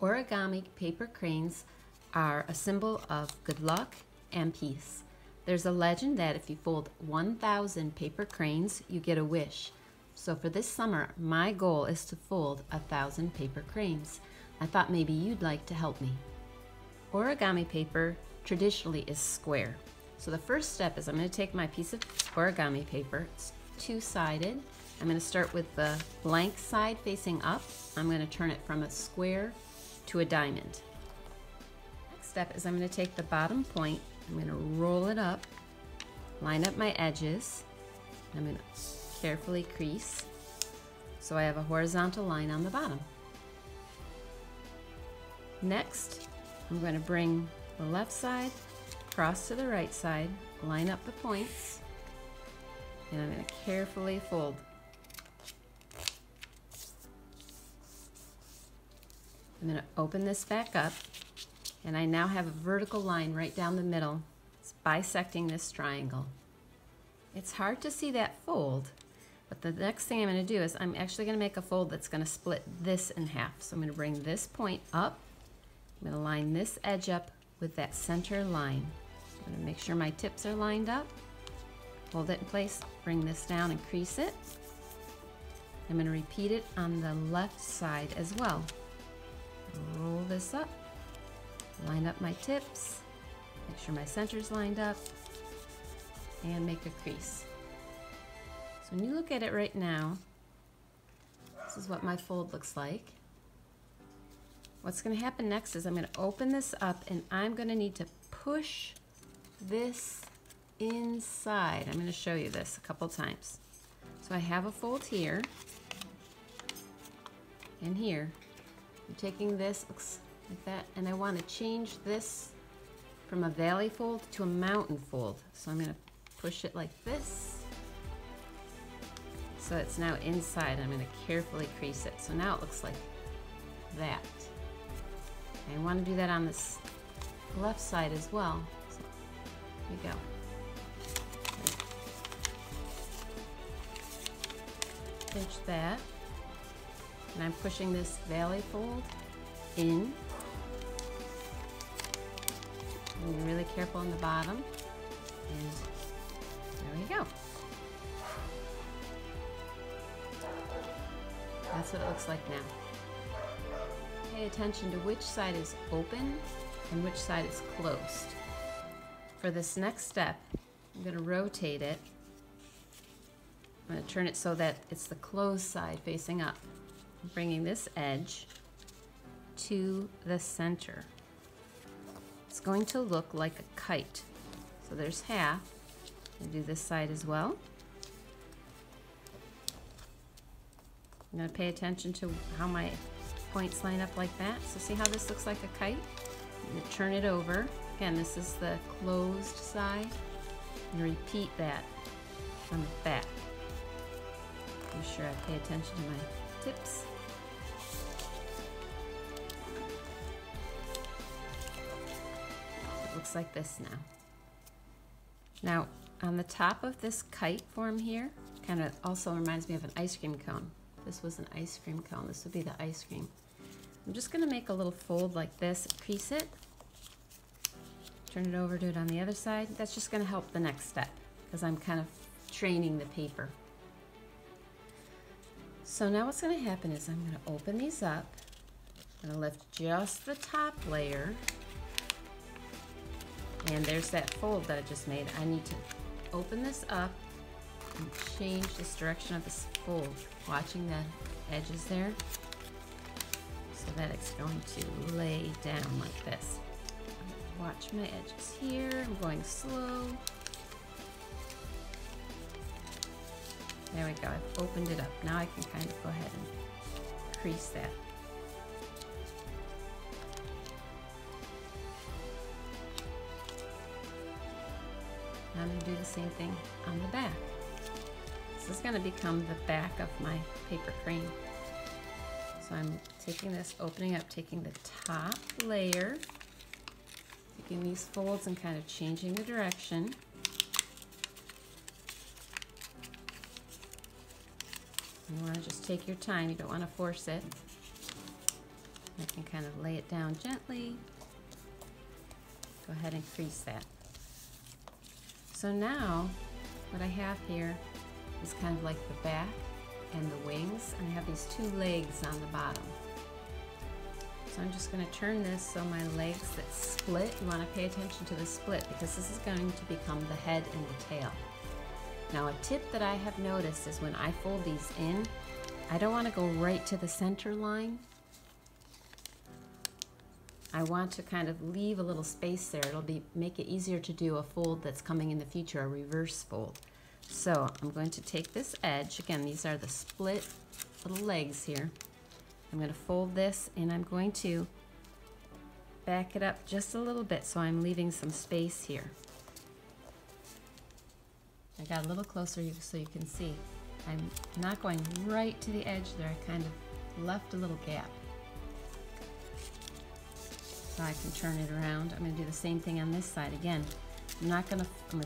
Origami paper cranes are a symbol of good luck and peace. There's a legend that if you fold 1,000 paper cranes, you get a wish. So for this summer, my goal is to fold 1,000 paper cranes. I thought maybe you'd like to help me. Origami paper traditionally is square. So the first step is I'm going to take my piece of origami paper. It's two-sided. I'm going to start with the blank side facing up. I'm going to turn it from a square to a diamond. Next step is I'm going to take the bottom point, I'm going to roll it up, line up my edges, I'm going to carefully crease so I have a horizontal line on the bottom. Next, I'm going to bring the left side across to the right side, line up the points, and I'm going to carefully fold. I'm going to open this back up, and I now have a vertical line right down the middle. It's bisecting this triangle. It's hard to see that fold, but the next thing I'm going to do is I'm actually going to make a fold that's going to split this in half. So I'm going to bring this point up. I'm going to line this edge up with that center line. I'm going to make sure my tips are lined up. Hold it in place, bring this down and crease it. I'm going to repeat it on the left side as well. Roll this up, line up my tips, make sure my center's lined up, and make a crease. So when you look at it right now, this is what my fold looks like. What's going to happen next is I'm going to open this up and I'm going to need to push this inside. I'm going to show you this a couple times. So I have a fold here and here. I'm taking this, looks like that, and I want to change this from a valley fold to a mountain fold. So I'm going to push it like this. So it's now inside. I'm going to carefully crease it. So now it looks like that. I want to do that on this left side as well. So here we go. Pinch that. And I'm pushing this valley fold in. And be really careful on the bottom. And there we go. That's what it looks like now. Pay attention to which side is open and which side is closed. For this next step, I'm going to rotate it. I'm going to turn it so that it's the closed side facing up. I'm bringing this edge to the center. It's going to look like a kite. So there's half. I'm going to do this side as well. I'm going to pay attention to how my points line up like that. So see how this looks like a kite? I'm going to turn it over. Again, this is the closed side. And repeat that on the back. Make sure I pay attention to my tips. It looks like this now. Now, on the top of this kite form here, kind of also reminds me of an ice cream cone. This was an ice cream cone. This would be the ice cream. I'm just going to make a little fold like this, crease it, turn it over, do it on the other side. That's just going to help the next step because I'm kind of training the paper. So now what's going to happen is I'm going to open these up. I'm going to lift just the top layer. And there's that fold that I just made. I need to open this up and change this direction of this fold, watching the edges there, so that it's going to lay down like this. Watch my edges here. I'm going slow. There we go. I've opened it up. Now I can kind of go ahead and crease that. Now I'm going to do the same thing on the back. This is going to become the back of my paper crane. So I'm taking this, opening up, taking the top layer, taking these folds and kind of changing the direction. You want to just take your time, you don't want to force it. I can kind of lay it down gently. Go ahead and crease that. So now what I have here is kind of like the back and the wings, and I have these two legs on the bottom. So I'm just going to turn this so my legs that split, you want to pay attention to the split because this is going to become the head and the tail. Now a tip that I have noticed is when I fold these in, I don't want to go right to the center line. I want to kind of leave a little space there. It'll make it easier to do a fold that's coming in the future, a reverse fold. So I'm going to take this edge, again these are the split little legs here. I'm going to fold this and I'm going to back it up just a little bit so I'm leaving some space here. I got a little closer so you can see. I'm not going right to the edge there, I kind of left a little gap. So I can turn it around. I'm going to do the same thing on this side again. I'm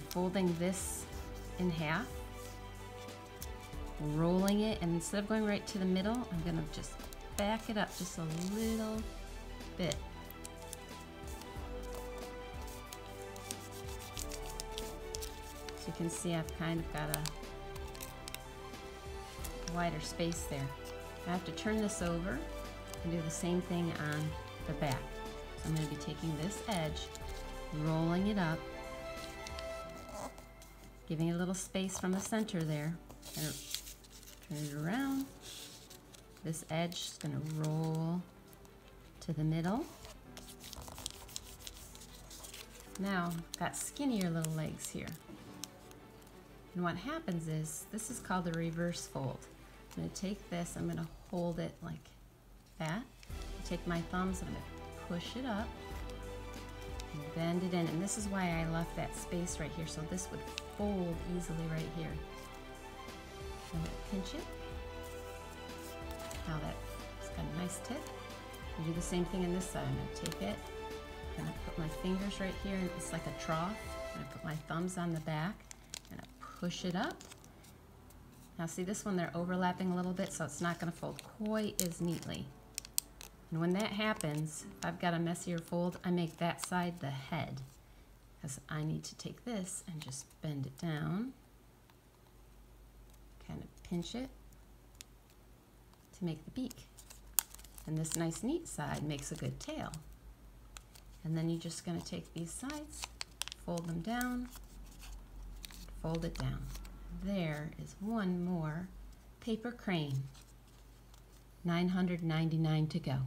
folding this in half, rolling it, and instead of going right to the middle, I'm going to just back it up just a little bit. So you can see I've kind of got a wider space there. I have to turn this over and do the same thing on the back. So I'm going to be taking this edge, rolling it up, giving it a little space from the center there, and turn it around. This edge is going to roll to the middle. Now, I've got skinnier little legs here. And what happens is, this is called the reverse fold. I'm going to take this, I'm going to hold it like that. Take my thumbs and I'm going to push it up and bend it in. And this is why I left that space right here, so this would fold easily right here. I'm going to pinch it. Now that's got a nice tip. I do the same thing on this side. I'm going to take it, and I put my fingers right here, and it's like a trough. And I put my thumbs on the back, and I push it up. Now see this one, they're overlapping a little bit, so it's not going to fold quite as neatly. And when that happens, if I've got a messier fold, I make that side the head, because I need to take this and just bend it down, kind of pinch it to make the beak. And this nice neat side makes a good tail. And then you're just going to take these sides, fold them down, fold it down. There is one more paper crane. 999 to go.